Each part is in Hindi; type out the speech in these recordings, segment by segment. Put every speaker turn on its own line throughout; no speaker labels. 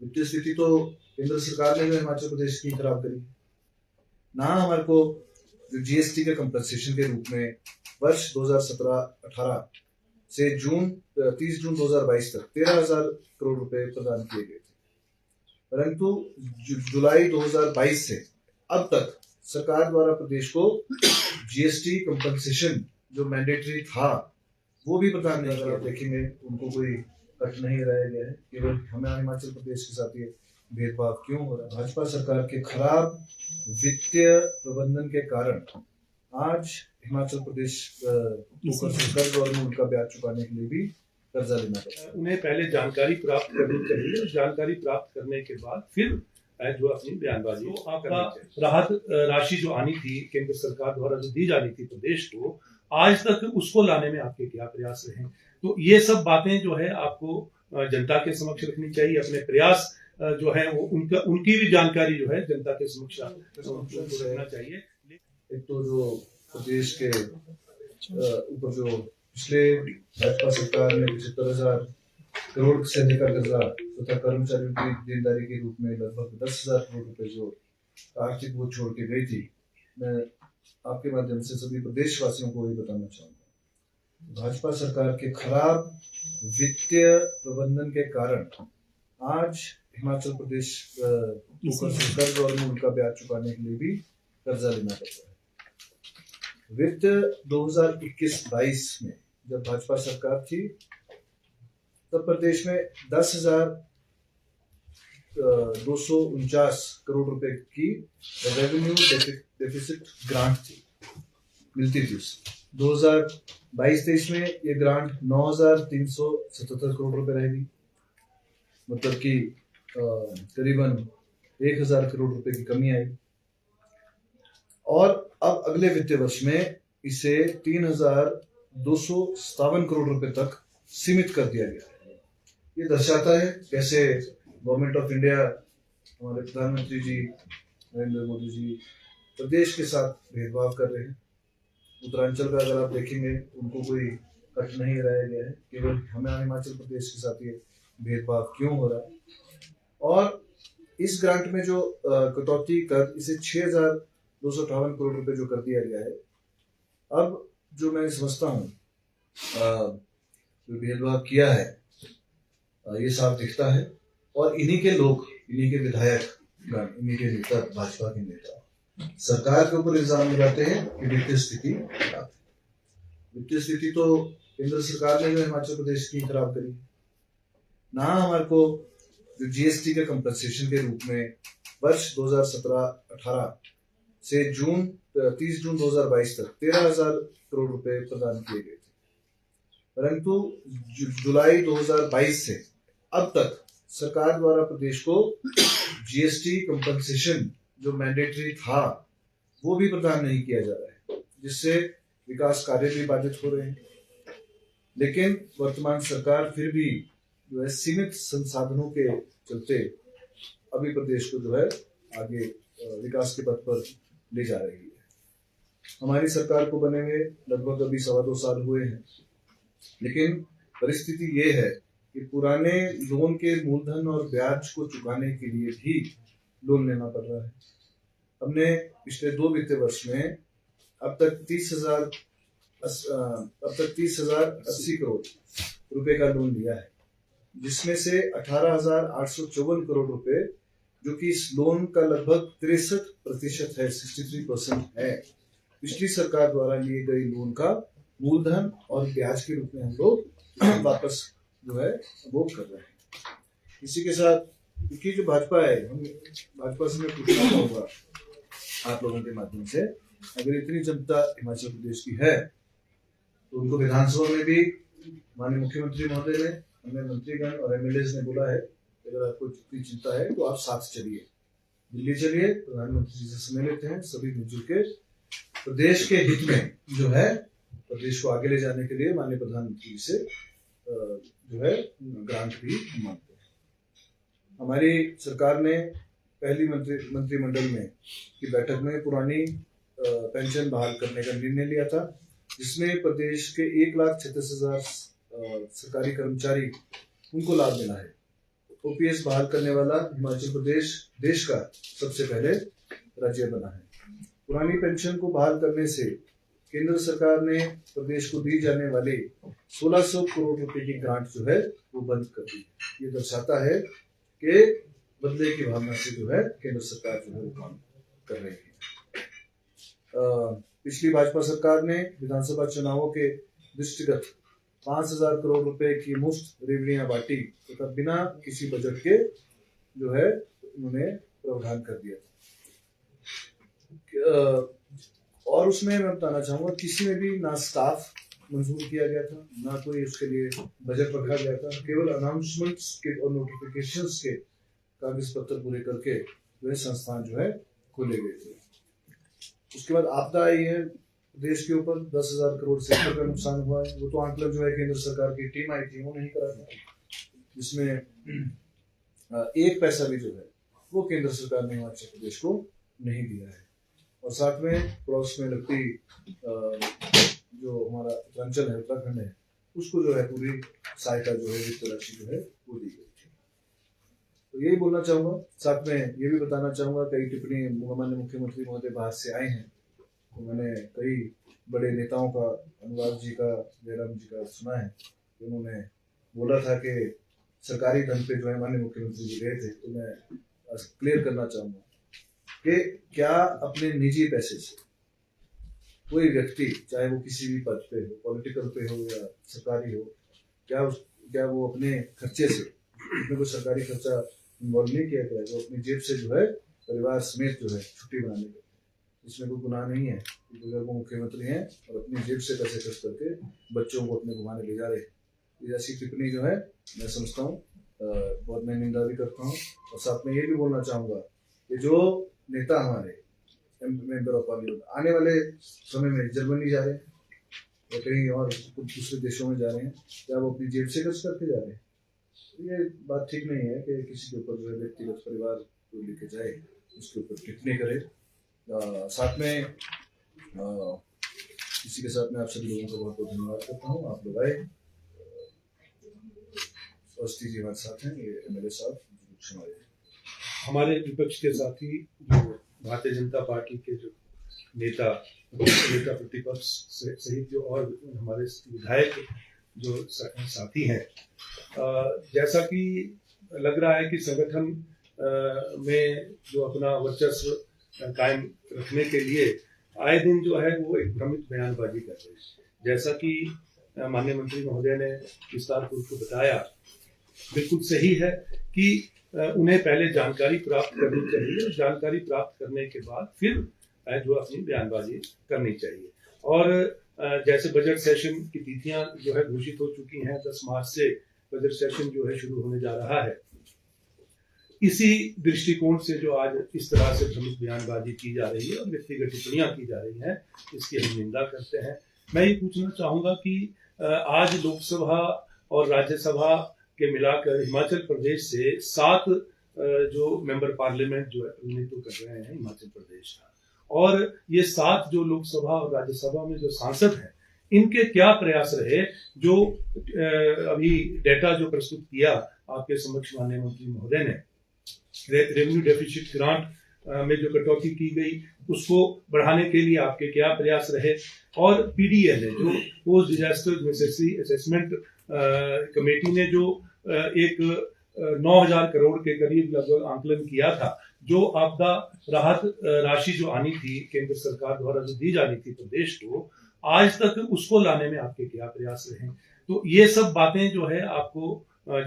वित्तीय स्थिति तो केंद्र सरकार ने जो हिमाचल प्रदेश की खराब करी, ना हमारे को जो जीएसटी के कंपनसेशन के रूप में वर्ष 2017-18 से 30 जून 2022 तक 13,000 करोड़ रुपए प्रदान किए गए थे, परंतु जुलाई 2022 से अब तक सरकार द्वारा प्रदेश को जीएसटी कंपनसेशन जो मैंडेटरी था वो भी प्रदान नहीं किया। देखेंगे उनको कोई कट नहीं रह गया है, केवल हमें हिमाचल प्रदेश के साथ ये भेदभाव क्यों हो रहा है? भाजपा सरकार के खराब वित्तीय प्रबंधन के कारण आज हिमाचल प्रदेश कर्ज और उनका ब्याज चुकाने के लिए भी कर्जा लेना पड़ता है।
उन्हें पहले जानकारी प्राप्त करनी चाहिए, जानकारी प्राप्त करने के बाद फिर जो अपनी बयानबाजी तो आपका राहत राशि जो आनी थी केंद्र सरकार द्वारा जो दी जानी थी प्रदेश को, आज तक उसको लाने में आपके क्या प्रयास रहे? तो ये सब बातें जो है आपको जनता के समक्ष रखनी चाहिए। अपने प्रयास जो है वो उनकी भी जानकारी जो है जनता के समक्ष रखना चाहिए।
एक तो जो प्रदेश के ऊपर जो पिछले भाजपा सरकार ने 75,000 करोड़ से अधिक कर्जा तथा कर्मचारियों की देनदारी के रूप में लगभग 10,000 करोड़ रुपए जो आर्थिक बोझ छोड़ के गई थी, मैं आपके माध्यम से सभी प्रदेशवासियों को ये बताना चाहूंगा, भाजपा सरकार के खराब वित्तीय प्रबंधन के कारण आज हिमाचल प्रदेश कर्ज और उनका ब्याज चुकाने के लिए भी कर्जा लेना पड़ता है। वित्त 2021-22 में जब भाजपा सरकार थी तब प्रदेश में 10,249 करोड़ रुपए की रेवेन्यू डेफिसिट ग्रांट थी, मिलती थी। 2022-23 में ये ग्रांट 9,377 करोड़ रुपए रहेगी, मतलब कि करीबन 1,000 करोड़ रुपए की कमी आई। और अब अगले वित्तीय वर्ष में इसे 3,257 करोड़ रुपए तक सीमित कर दिया गया है। ये दर्शाता है कैसे गवर्नमेंट ऑफ इंडिया, हमारे प्रधानमंत्री जी नरेंद्र मोदी जी प्रदेश के साथ भेदभाव कर रहे हैं। उत्तरांचल का अगर आप देखेंगे उनको कोई कट नहीं रह गया है, केवल हमें हिमाचल प्रदेश के साथ ये भेदभाव क्यों हो रहा है? और इस ग्रांट में जो कटौती कर इसे 6,258 करोड़ रुपए जो कर दिया गया है, अब जो मैं समझता हूँ जो भेदभाव किया है ये साफ दिखता है। और इन्हीं के लोग, इन्हीं के विधायक, इन्हीं के नेता, भाजपा के नेता सरकार के ऊपर इल्जाम लगाते हैं कि वित्तीय स्थिति खराब है। वित्तीय स्थिति तो केंद्र सरकार ने जो हिमाचल प्रदेश की खराब करी, ना हमारे को जो जीएसटी के कंपनसेशन के रूप में वर्ष 2017-18 से 30 जून 2022 तक 13,000 करोड़ रुपए प्रदान किए गए थे, परंतु जुलाई 2022 से अब तक सरकार द्वारा प्रदेश को जीएसटी कंपनसेशन जो मैंडेटरी था वो भी प्रदान नहीं किया जा रहा है, जिससे विकास कार्य भी बाधित हो रहे हैं। लेकिन वर्तमान सरकार फिर भी जो है सीमित संसाधनों के चलते अभी प्रदेश को जो है आगे विकास के पथ पर ले जा रही है। हमारी सरकार को बने हुए लगभग अभी 2.25 साल हुए हैं, लेकिन परिस्थिति ये है कि पुराने लोन के मूलधन और ब्याज को चुकाने के लिए भी लोन लेना पड़ रहा है। हमने पिछले 2 वित्तीय वर्ष में अब तक 30,080 करोड़ रुपए का लोन लिया है, जिसमें से 18,854 करोड़ रुपए जो कि इस लोन का लगभग 63% है, 63% है, पिछली सरकार द्वारा लिए गए लोन का मूलधन और ब्याज के रूप में हम लोग वापस जो है वो कर रहे हैं। इसी के साथ क्योंकि जो भाजपा है, हम भाजपा से मैं पूछना चाहूंगा आप लोगों के माध्यम से, अगर इतनी जनता हिमाचल प्रदेश की है तो उनको विधानसभा में भी माननीय मुख्यमंत्री महोदय ने, हमें मंत्रीगण और एमएलए ने बोला है कि अगर आपको इतनी चिंता है तो आप साथ चलिए, दिल्ली चलिए, प्रधानमंत्री जी से समय लेते हैं, सभी मिलजुल के प्रदेश के हित में जो है प्रदेश को आगे ले जाने के लिए माननीय प्रधानमंत्री जी से जो है ग्रांट भी मांगते हैं। हमारी सरकार ने पहली मंत्रिमंडल में की बैठक में पुरानी पेंशन बहाल करने का निर्णय लिया था, जिसमें प्रदेश के 1,36,000 सरकारी कर्मचारी उनको लाभ मिला है। ओपीएस बहाल करने वाला हिमाचल प्रदेश देश का सबसे पहले राज्य बना है। पुरानी पेंशन को बहाल करने से केंद्र सरकार ने प्रदेश को दी जाने वाली 1600 करोड़ रुपए की ग्रांट जो है वो बंद कर दी। ये दर्शाता है कि बदले की भावना से जो है केंद्र सरकार जो है वो काम कर रही है। पिछली भाजपा सरकार ने विधानसभा चुनावों के दृष्टिगत 5000 करोड़ रुपए की मुफ्त रेवड़ियां बांटी तथा तो बिना किसी बजट के जो है उन्होंने प्रावधान कर दिया था। और उसमें मैं बताना चाहूंगा किसी में भी ना स्टाफ मंजूर किया गया था, ना कोई उसके लिए बजट रखा गया था। केवल अनाउंसमेंट्स के और नोटिफिकेशंस के कागज पत्र पूरे करके वह संस्थान जो है खोले गए थे। उसके बाद आपदा आई है देश के ऊपर, 10,000 करोड़ से ऊपर का नुकसान हुआ है। वो तो आंकलन जो है केंद्र सरकार की टीम आई थी वो नहीं करा था, जिसमें एक पैसा भी जो है वो केंद्र सरकार ने हिमाचल प्रदेश को नहीं दिया है। और साथ में पड़ोस में लगती जो हमारा उत्तरांचल है, उत्तराखंड है, उसको जो है पूरी सहायता जो है वित्त राशि जो है वो दी गई थी। तो यही बोलना चाहूंगा। साथ में ये भी बताना चाहूंगा, कई टिप्पणी माननीय मुख्यमंत्री महोदय बाहर से आए हैं, तो मैंने कई बड़े नेताओं का, अनुराग जी का, जयराम जी का सुना है कि उन्होंने बोला था कि सरकारी धन पे जो है माननीय मुख्यमंत्री जी गए थे। तो मैं क्लियर करना चाहूंगा कि क्या अपने निजी पैसे से कोई व्यक्ति, चाहे वो किसी भी पद पे हो, पॉलिटिकल पे हो या सरकारी हो, क्या वो अपने खर्चे से, उसमें कोई सरकारी खर्चा इन्वॉल्व नहीं किया गया, वो अपनी जेब से जो है परिवार समेत जो है छुट्टी बनाने गए, इसमें कोई गुनाह नहीं है। अगर वो मुख्यमंत्री हैं और अपनी जेब से पैसे खर्च करके बच्चों को अपने घुमाने ले जा रहे हैं, ऐसी टिप्पणी जो है मैं समझता हूँ बहुत मैं निंदा भी करता हूँ। और साथ में ये भी बोलना चाहूंगा कि जो नेता हमारे मेंबर ऑफ पार्लियामेंट आने वाले समय में जर्मनी जा रहे हैं या कहीं और दूसरे देशों में जा रहे हैं, क्या वो अपनी जेब से खर्च करके जा रहे हैं? ये बात ठीक नहीं है कि किसी के ऊपर जो है व्यक्तिगत परिवार को लेके जाए, उसके ऊपर टिप्पणी करे। साथ में इसी के साथ में आप सभी लोगों का बहुत बहुत धन्यवाद करता हूँ। आप लोग आए, अवस्थी जी हमारे साथ हैं, ये एमएलए साहब
हमारे विपक्ष के साथी जो भारतीय जनता पार्टी के जो नेता प्रतिपक्ष सहित जो और हमारे विधायक जो साथी हैं, जैसा कि लग रहा है कि संगठन में जो अपना वर्चस्व कायम रखने के लिए आए दिन जो है वो एक भ्रमित बयानबाजी कर रहे हैं। जैसा कि माननीय मंत्री महोदय ने विस्तारपूर्वक को बताया, बिल्कुल सही है कि उन्हें पहले जानकारी प्राप्त करनी चाहिए, जानकारी प्राप्त करने के बाद फिर जो अपनी बयानबाजी करनी चाहिए। और जैसे बजट सेशन की तिथियां जो है घोषित हो चुकी हैं, 10 मार्च से बजट सेशन जो है शुरू होने जा रहा है। इसी दृष्टिकोण से जो आज इस तरह से भ्रमित बयानबाजी की जा रही है और व्यक्तिगत टिप्पणियां की जा रही हैं, इसकी हम निंदा करते हैं। मैं ये पूछना चाहूंगा कि आज लोकसभा और राज्यसभा के मिलाकर हिमाचल प्रदेश से 7 जो मेंबर पार्लियामेंट जो है प्रतिनिधित्व कर रहे हैं हिमाचल प्रदेश का, और ये 7 जो लोकसभा और राज्यसभा में जो सांसद हैं, इनके क्या प्रयास रहे जो अभी डेटा जो प्रस्तुत किया आपके समक्ष माननीय मंत्री महोदय ने, रेवेन्यू डेफिसिट ग्रांट में जो कटौती की गई उसको बढ़ाने के लिए आपके क्या प्रयास रहे, और पीडीएल ने जो post disaster necessary assessment committee ने जो एक 9,000 करोड़ के करीब लगभग आंकलन किया था, जो आपदा राहत राशि जो आनी थी केंद्र सरकार द्वारा जो दी जानी थी प्रदेश को, आज तक उसको लाने में आपके क्या प्रयास रहे। तो ये सब बातें जो है आपको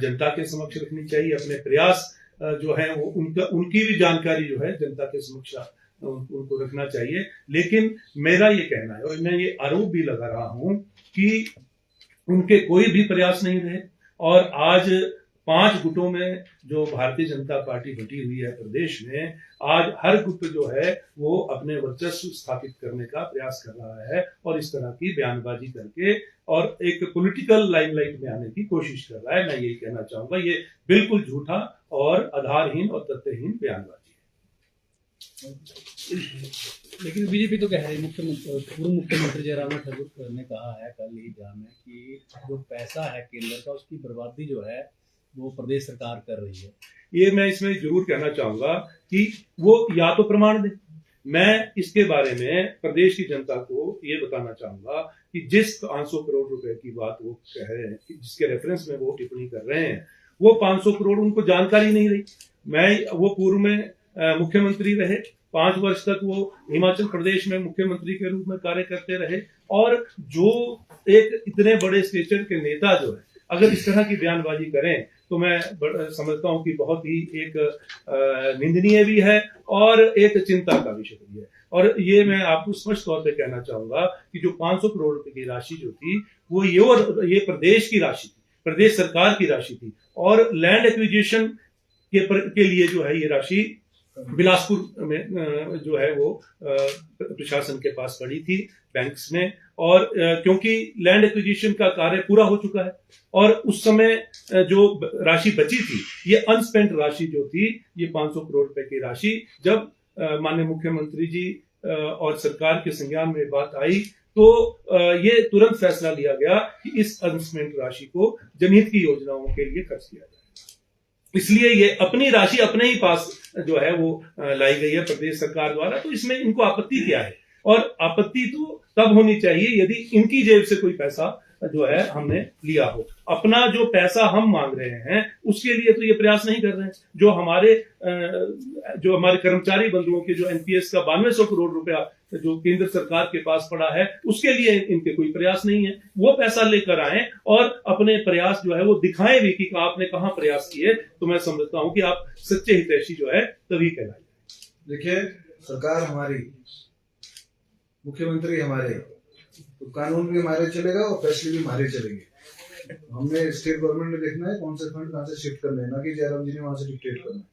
जनता के समक्ष रखनी चाहिए। अपने प्रयास जो है वो उनकी भी जानकारी जो है जनता के समक्ष उनको रखना चाहिए। लेकिन मेरा ये कहना है और मैं ये आरोप भी लगा रहा हूं कि उनके कोई भी प्रयास नहीं रहे, और आज 5 गुटों में जो भारतीय जनता पार्टी बटी हुई है प्रदेश में, आज हर गुट जो है वो अपने वर्चस्व स्थापित करने का प्रयास कर रहा है और इस तरह की बयानबाजी करके और एक पॉलिटिकल लाइमलाइट में आने की कोशिश कर रहा है। मैं यही कहना चाहूंगा, ये बिल्कुल झूठा और आधारहीन और तथ्यहीन बयानबाजी है।
लेकिन बीजेपी तो कह रही है, पूर्व मुख्यमंत्री जयराम ठाकुर ने कहा है कल ही बयान में कि जो पैसा है केंद्र का उसकी बर्बादी जो है वो प्रदेश सरकार कर रही है।
ये मैं इसमें जरूर कहना चाहूंगा कि वो या तो प्रमाण दे। मैं इसके बारे में प्रदेश की जनता को ये बताना चाहूंगा कि जिस 500 करोड़ रुपए की बात वो कह रहे हैं, जिसके रेफरेंस में वो टिप्पणी कर रहे हैं, वो 500 करोड़ उनको जानकारी नहीं रही। वो पूर्व में मुख्यमंत्री रहे, 5 वर्ष तक वो हिमाचल प्रदेश में मुख्यमंत्री के रूप में कार्य करते रहे, और जो एक इतने बड़े स्टेचर के नेता जो है अगर इस तरह की बयानबाजी करें तो मैं समझता हूं कि बहुत ही एक निंदनीय भी है और एक चिंता का विषय भी है। और ये मैं आपको स्पष्ट तौर पे कहना चाहूंगा कि जो 500 करोड़ रुपए की राशि जो थी वो ये प्रदेश की राशि थी, प्रदेश सरकार की राशि थी, और लैंड एक्विजिशन के लिए जो है ये राशि बिलासपुर में जो है वो प्रशासन के पास पड़ी थी, बैंक्स में, और क्योंकि लैंड एक्विजिशन का कार्य पूरा हो चुका है और उस समय जो राशि बची थी, ये अनस्पेंट राशि जो थी, ये 500 करोड़ रुपए की राशि जब माननीय मुख्यमंत्री जी और सरकार के संज्ञान में बात आई तो ये तुरंत फैसला लिया गया कि इस अनस्पेंट राशि को जनहित की योजनाओं के लिए खर्च किया जाए। इसलिए ये अपनी राशि अपने ही पास जो है वो लाई गई है प्रदेश सरकार द्वारा। तो इसमें इनको आपत्ति क्या है? और आपत्ति तो तब होनी चाहिए यदि इनकी जेब से कोई पैसा जो है हमने लिया हो। अपना जो पैसा हम मांग रहे हैं उसके लिए तो ये प्रयास नहीं कर रहे हैं। जो हमारे कर्मचारी बंधुओं के जो एनपीएस का 9200 करोड़ रुपया जो केंद्र सरकार के पास पड़ा है उसके लिए इनके कोई प्रयास नहीं है। वो पैसा लेकर आए और अपने प्रयास जो है वो दिखाएं भी कि आपने कहां प्रयास किए। तो मैं समझता हूं कि आप सच्चे हितैषी जो है तभी कहलाए।
देखिए, सरकार हमारी, मुख्यमंत्री हमारे, तो कानून भी हमारे चलेगा और फैसले भी हमारे चलेंगे। हमने स्टेट गवर्नमेंट ने देखना है कौन से फंड कहां से शिफ्ट करना है, ना कि जयराम जी ने वहां से डिक्टेट करना है।